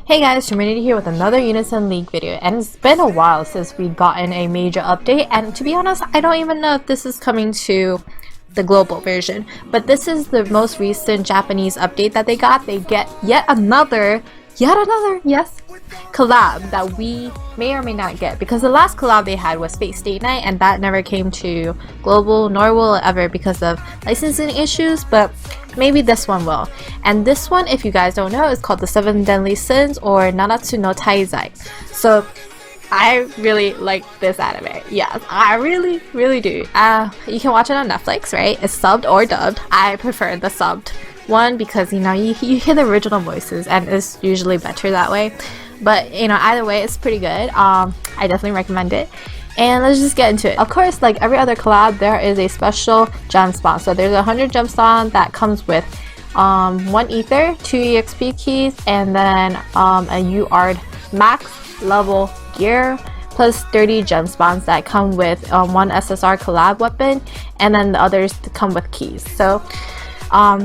Hey guys, TerMINator here with another Unison League video, and it's been a while since we've gotten a major update, and to be honest, I don't even know if this is coming to the global version, but this is the most recent Japanese update that they got. They get yet another, yes, collab that we may or may not get, because the last collab they had was Fate Stay Night, and that never came to global, nor will it ever because of licensing issues, but maybe this one will. And this one, if you guys don't know, is called the Seven Deadly Sins, or Nanatsu no Taizai. So I really like this anime. Yes, I really do. You can watch it on Netflix, right? It's subbed or dubbed. I prefer the subbed one because you hear the original voices and it's usually better that way. But either way, it's pretty good. I definitely recommend it. And let's just get into it. Of course, like every other collab, there is a special gem spawn. So there's 100 gem spawn that comes with 1 ether, 2 exp keys, and then a UARD max level gear, plus 30 gem spawns that come with 1 SSR collab weapon, and then the others come with keys. So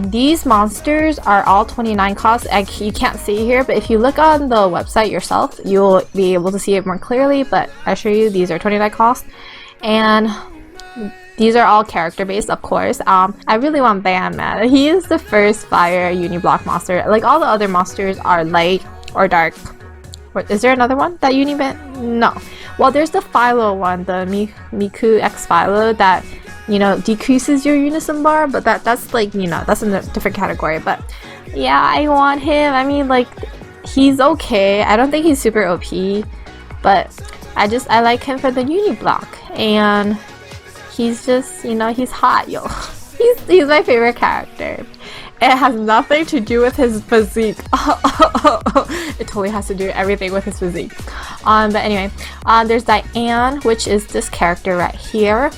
these monsters are all 29 cost, and you can't see here, but if you look on the website yourself, you'll be able to see it more clearly, but I assure you these are 29 cost, and these are all character based, of course. I really want Ban, man. He is the first fire uniblock monster. Like all the other monsters are light or dark. Is there another one that uniband? No. Well, there's the Philo one, the Miku X Philo, that decreases your unison bar, but that's like that's in a different category. But yeah, I want him. I mean, like, he's okay. I don't think he's super OP, but I like him for the uni block, and he's just he's hot, yo. he's my favorite character. It has nothing to do with his physique. It totally has to do everything with his physique. But anyway, there's Diane, which is this character right here.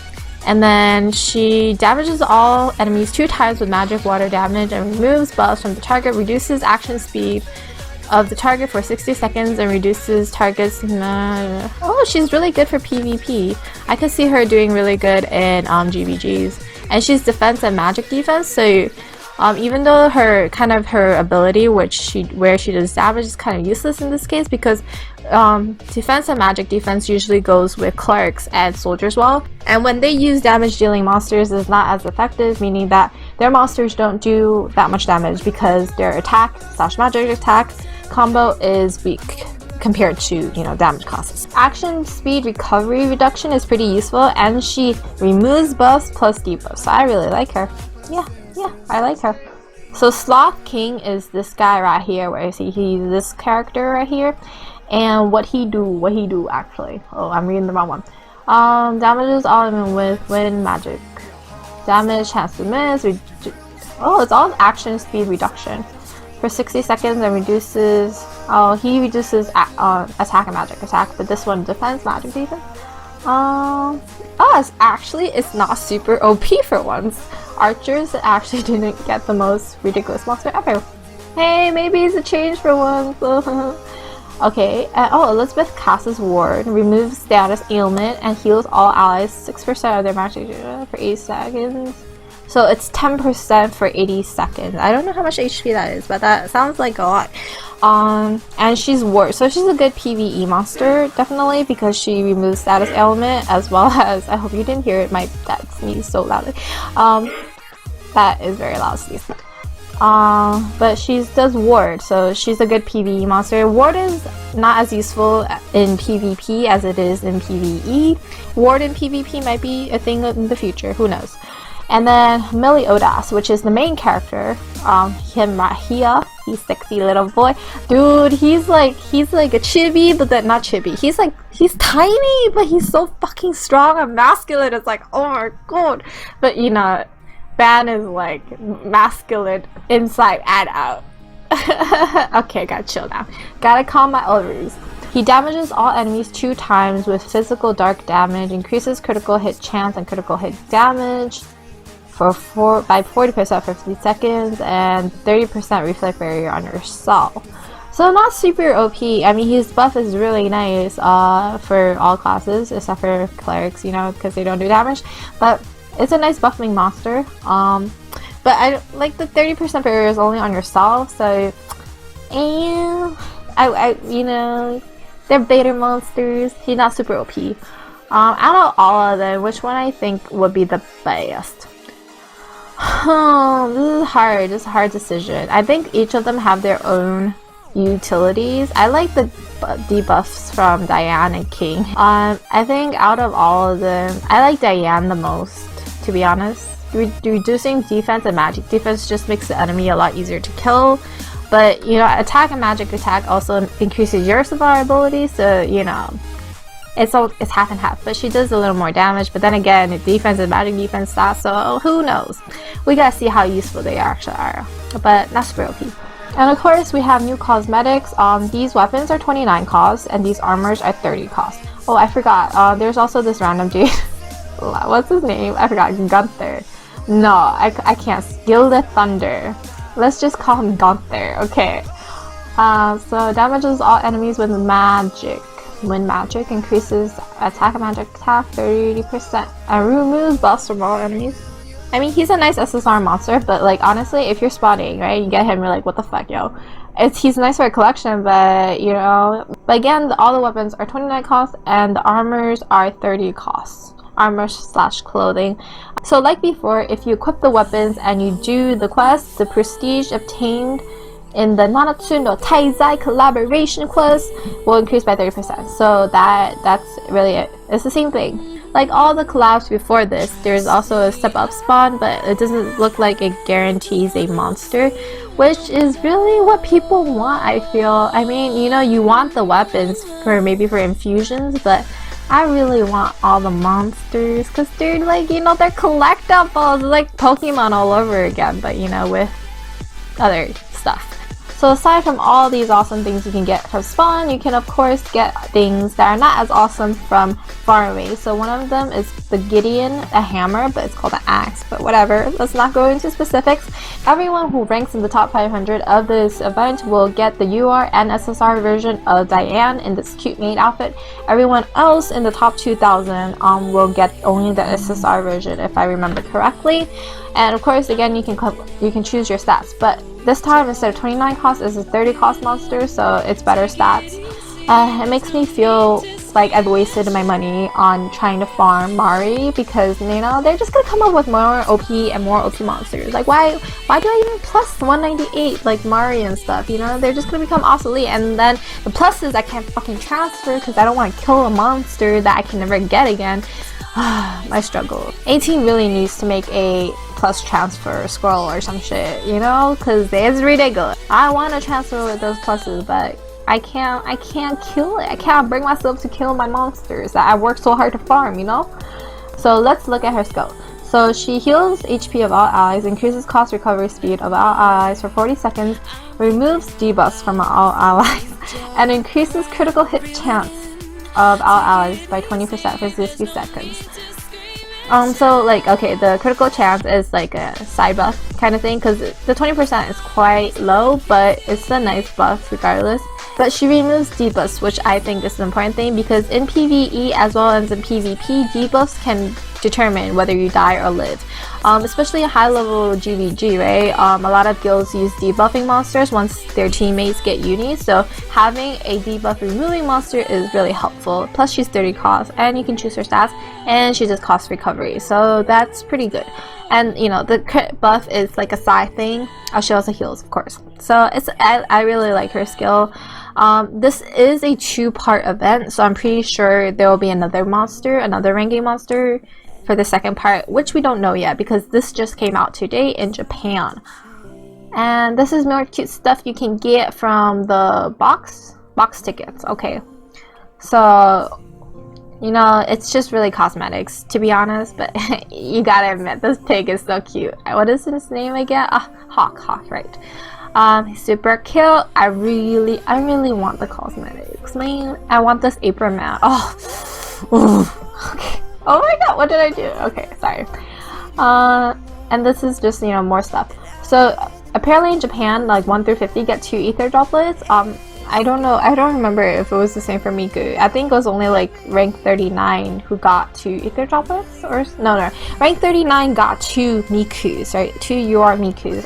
And then she damages all enemies 2 times with magic water damage and removes buffs from the target, reduces action speed of the target for 60 seconds, and reduces targets. Oh, she's really good for PvP. I could see her doing really good in GBGs. And she's defense and magic defense, so even though her ability, where she does damage, is kind of useless in this case, because defense and magic defense usually goes with clerics and soldiers well, and when they use damage dealing monsters, is not as effective, meaning that their monsters don't do that much damage because their attack / magic attack combo is weak compared to damage costs. Action speed recovery reduction is pretty useful, and she removes buffs plus debuffs, so I really like her. Yeah, I like her. So Sloth King is this guy right here, where you see he's this character right here, and what he do actually. Oh, I'm reading the wrong one. Damages all enemies with wind magic. Damage, chance to miss. It's all action speed reduction for 60 seconds, and reduces. Oh, he reduces attack and magic attack, but this one defense, magic defense. It's not super OP for once. Archers actually didn't get the most ridiculous monster ever. Hey, maybe it's a change for once. Okay, Elizabeth casts Ward, removes status ailment, and heals all allies 6% of their magic for 8 seconds. So it's 10% for 80 seconds. I don't know how much HP that is, but that sounds like a lot. And she's Ward, so she's a good PvE monster, definitely, because she removes status ailment, as well as, I hope you didn't hear it, my dad sneezed so loudly. That is very loud sneeze. But she does Ward, so she's a good PvE monster. Ward is not as useful in PvP as it is in PvE. Ward in PvP might be a thing in the future, who knows. And then Meliodas, which is the main character, him right here, he's sexy little boy. Dude, he's like a chibi, but then not chibi. He's tiny, but he's so fucking strong and masculine. It's like, oh my god. But Ban is like masculine inside and out. Okay, gotta chill now. Gotta calm my ovaries. He damages all enemies 2 times with physical dark damage, increases critical hit chance and critical hit damage by 40% for 50 seconds, and 30% reflect barrier on yourself. So not super OP. I mean, his buff is really nice for all classes except for clerics, because they don't do damage. But it's a nice buffing monster. But I like the 30% barrier is only on yourself, so you know, they're beta monsters. He's not super OP. Out of all of them, which one I think would be the best? This is hard. This is a hard decision. I think each of them have their own utilities. I like the debuffs from Diane and King. I think out of all of them, I like Diane the most, to be honest. Reducing defense and magic defense just makes the enemy a lot easier to kill. But, you know, attack and magic attack also increases your survivability, so, you know, it's half and half. But she does a little more damage, but then again, defense and magic defense stats, so who knows? We gotta see how useful they actually are. But that's super OP. And of course, we have new cosmetics. These weapons are 29 cost, and these armors are 30 cost. Oh, I forgot. There's also this random dude. What's his name? I forgot. Gunther. No, I can't. Gilded Thunder. Let's just call him Gunther. Okay. So damages all enemies with magic. When magic increases attack and magic attack 30% and removes buffs from all enemies. I mean, he's a nice SSR monster, but like honestly, if you're spotting, right, you get him, you're like, what the fuck, yo? He's nice for a collection, but you know. But again, all the weapons are 29 cost and the armors are 30 costs. Armor / clothing. So like before, if you equip the weapons and you do the quest, the prestige obtained in the Nanatsu no TaikunZ collaboration quest will increase by 30%. So that's really it. It's the same thing. Like all the collabs before this, there's also a step up spawn, but it doesn't look like it guarantees a monster, which is really what people want, I feel. I mean, you know, you want the weapons for maybe for infusions, but I really want all the monsters, because they're like, you know, they're collectibles, like Pokemon all over again, but you know, with other stuff. So aside from all these awesome things you can get from spawn, you can of course get things that are not as awesome from far away. So one of them is the Gideon, a hammer, but it's called an axe, but whatever, let's not go into specifics. Everyone who ranks in the top 500 of this event will get the UR and SSR version of Diane in this cute maid outfit. Everyone else in the top 2000 will get only the SSR version, if I remember correctly. And of course, again, you can choose your stats, but this time instead of 29 cost, it's a 30 cost monster, so it's better stats. It makes me feel like I've wasted my money on trying to farm Mari, because you know they're just gonna come up with more OP and more OP monsters. Like why do I even plus 198 like Mari and stuff? You know, they're just gonna become obsolete, and then the pluses I can't fucking transfer because I don't want to kill a monster that I can never get again. My struggle. 18 really needs to make a plus transfer scroll or some shit, you know, because it's ridiculous. I want to transfer with those pluses, but I can't kill it. I can't bring myself to kill my monsters that I worked so hard to farm, you know. So let's look at her skill. So she heals HP of all allies, increases cost recovery speed of all allies for 40 seconds, removes debuffs from all allies, and increases critical hit chance of all allies by 20% for 60 seconds. So like, okay, the critical chance is like a side buff kind of thing, because the 20% is quite low, but it's a nice buff regardless. But she removes debuffs, which I think is an important thing, because in PvE as well as in PvP, debuffs can determine whether you die or live. Especially a high level GVG, right? A lot of guilds use debuffing monsters once their teammates get unis, so having a debuff removing monster is really helpful. Plus she's 30 cost, and you can choose her stats, and she does cost recovery, so that's pretty good. And you know, the crit buff is like a side thing. She also heals, of course. So I really like her skill. This is a 2-part event, so I'm pretty sure there will be another ranking monster for the second part, which we don't know yet because this just came out today in Japan. And this is more cute stuff you can get from the box tickets. Okay, so you know, it's just really cosmetics, to be honest, but you gotta admit, this pig is so cute. What is his name again? Hawk, right. Super cute. I really want the cosmetics, man. I want this apron man. Okay. Oh my god, what did I do? Okay, sorry. And this is just, you know, more stuff. So apparently in Japan, like 1 through 50 get 2 ether droplets. I don't know, I don't remember if it was the same for Miku. I think it was only like rank 39 who got 2 ether droplets, or no, rank 39 got 2 Mikus, right? 2 UR Mikus.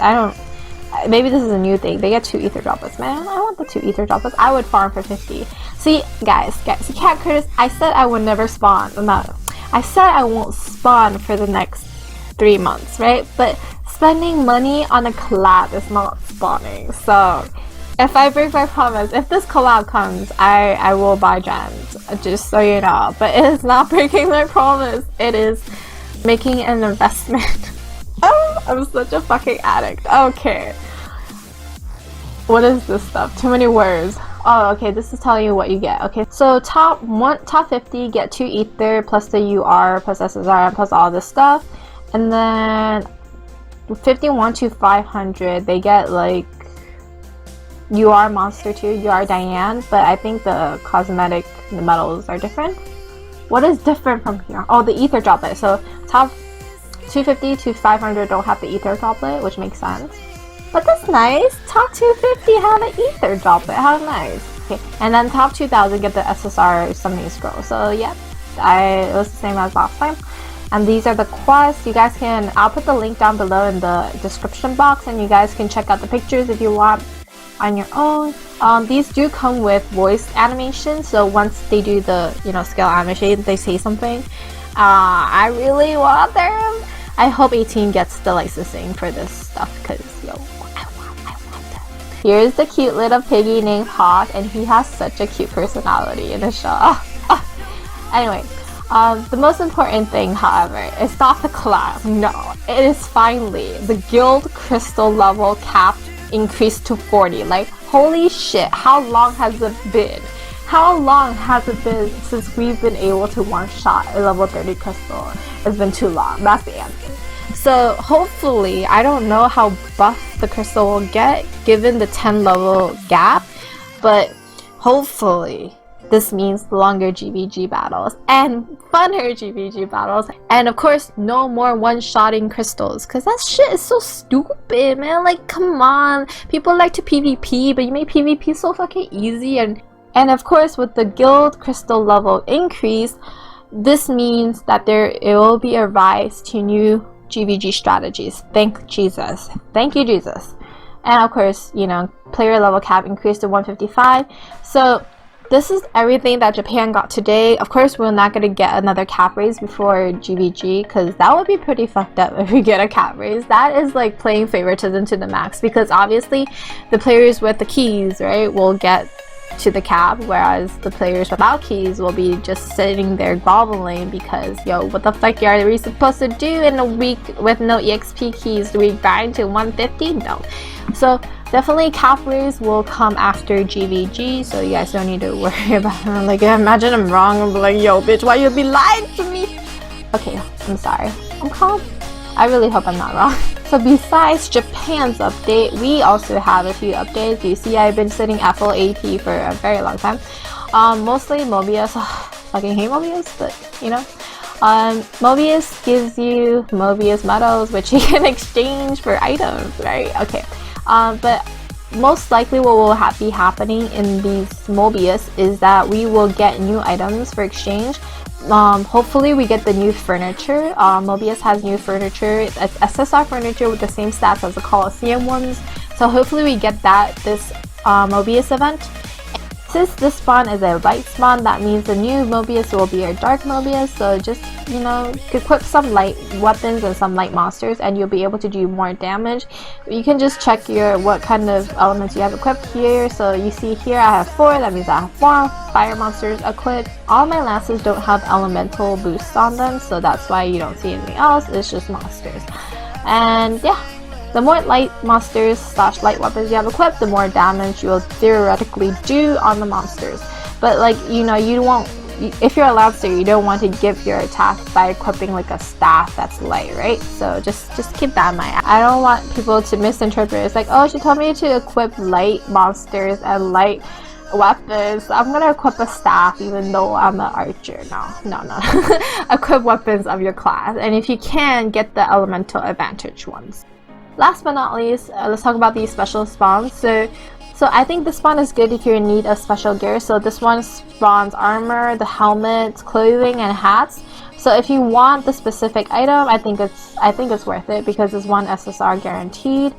maybe this is a new thing. They get 2 ether droplets. Man, I want the 2 ether droplets. I would farm for 50. See, guys, you can't criticize. I said I would never spawn. I said I won't spawn for the next 3 months, right? But spending money on a collab is not spawning. So if I break my promise, if this collab comes, I will buy gems, just so you know. But it is not breaking my promise. It is making an investment. Oh, I'm such a fucking addict. Okay. What is this stuff? Too many words. Oh, okay, this is telling you what you get. Okay, so top 50 get 2 ether plus the UR plus SSR plus all this stuff. And then 51 to 500, they get like UR Monster 2, UR Diane, but I think the cosmetic, the medals are different. What is different from here? Oh, the ether droplet. So top 250 to 500 don't have the ether droplet, which makes sense. But that's nice. Top 250 have an ether droplet. How nice. Okay, and then top 2000 get the SSR summoning scroll. So yeah, it was the same as last time. And these are the quests. You guys can, I'll put the link down below in the description box, and you guys can check out the pictures if you want on your own. These do come with voice animation, so once they do the, you know, skill animation, they say something. I really want them. I hope 18 gets the licensing for this stuff, because yo, I want them. Here's the cute little piggy named Hawk, and he has such a cute personality in the show. Anyway, the most important thing, however, is not the collab. No, it is finally the guild crystal level cap increased to 40. Like, holy shit, how long has it been? How long has it been since we've been able to one-shot a level 30 crystal? It's been too long. That's the answer. So hopefully, I don't know how buff the crystal will get given the 10 level gap, but hopefully this means longer GVG battles and funner GVG battles, and of course no more one-shotting crystals, because that shit is so stupid, man. Like, come on, people like to PvP, but you make PvP so fucking easy. And of course, with the guild crystal level increase, this means that it will be a rise to new GVG strategies. Thank Jesus. Thank you, Jesus. And of course, you know, player level cap increased to 155. So this is everything that Japan got today. Of course, we're not going to get another cap raise before GVG, because that would be pretty fucked up if we get a cap raise. That is like playing favoritism to the max, because obviously the players with the keys, right, will get to the cap, whereas the players without keys will be just sitting there groveling because, yo, what the fuck are we supposed to do in a week with no EXP keys? Do we grind to 150? No. So definitely cap raise will come after GVG, so you guys don't need to worry about it. Like, imagine I'm wrong and be like, yo bitch, why you be lying to me? Okay, I'm sorry. I'm calm. I really hope I'm not wrong. So besides Japan's update, we also have a few updates. You see, I've been sitting at full AP for a very long time. Mostly Mobius. Fucking hate Mobius, but you know. Mobius gives you Mobius medals, which you can exchange for items, right? Okay. But most likely what will be happening in these Mobius is that we will get new items for exchange. Hopefully we get the new furniture. Mobius has new furniture. It's SSR furniture with the same stats as the Colosseum ones. So hopefully we get that this Mobius event. Since this spawn is a light spawn, that means the new Mobius will be a dark Mobius. So just, you know, equip some light weapons and some light monsters and you'll be able to do more damage. You can just check what kind of elements you have equipped here. So you see here I have 4, that means I have 4 fire monsters equipped. All my lances don't have elemental boosts on them, so that's why you don't see anything else. It's just monsters. And yeah, the more light monsters / light weapons you have equipped, the more damage you will theoretically do on the monsters. But like, you know, you won't, if you're a lancer, you don't want to give your attack by equipping like a staff that's light, right? So just keep that in mind. I don't want people to misinterpret. It's like, oh, she told me to equip light monsters and light weapons. I'm gonna equip a staff even though I'm an archer. No. Equip weapons of your class, and if you can, get the elemental advantage ones. Last but not least, let's talk about these special spawns. So I think this spawn is good if you're in need of special gear. So this one spawns armor, the helmets, clothing, and hats. So if you want the specific item, I think it's worth it because it's 1 SSR guaranteed.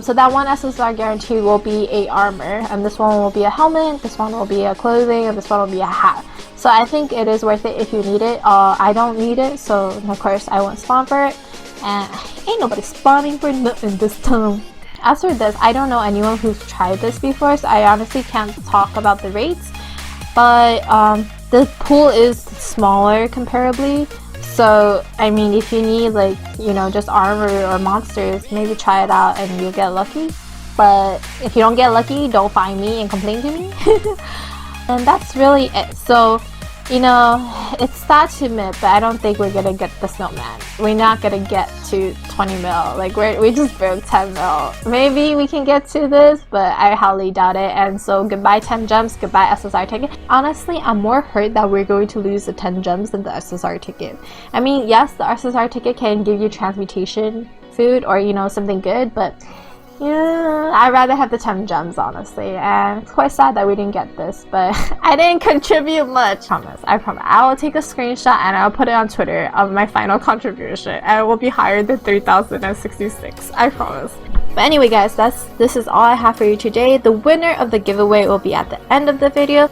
So that one SSR guarantee will be a armor, and this one will be a helmet, this one will be a clothing, and this one will be a hat. So I think it is worth it if you need it. I don't need it, so of course I won't spawn for it, and ain't nobody spawning for nothing this time. As for this, I don't know anyone who's tried this before, so I honestly can't talk about the rates, but the pool is smaller comparably. So I mean, if you need like, you know, just armor or monsters, maybe try it out and you'll get lucky. But if you don't get lucky, don't find me and complain to me. And that's really it. So, you know, it's sad to admit, but I don't think we're gonna get the snowman. We're not gonna get to 20 mil. Like we just broke 10 mil. Maybe we can get to this, but I highly doubt it. And so goodbye 10 gems, goodbye SSR ticket. Honestly, I'm more hurt that we're going to lose the 10 gems than the SSR ticket. I mean, yes, the SSR ticket can give you transmutation food or, you know, something good, but yeah, I'd rather have the 10 gems, honestly, and it's quite sad that we didn't get this, but I didn't contribute much. I promise. I will take a screenshot and I'll put it on Twitter of my final contribution, and it will be higher than 3,066. I promise. But anyway, guys, this is all I have for you today. The winner of the giveaway will be at the end of the video.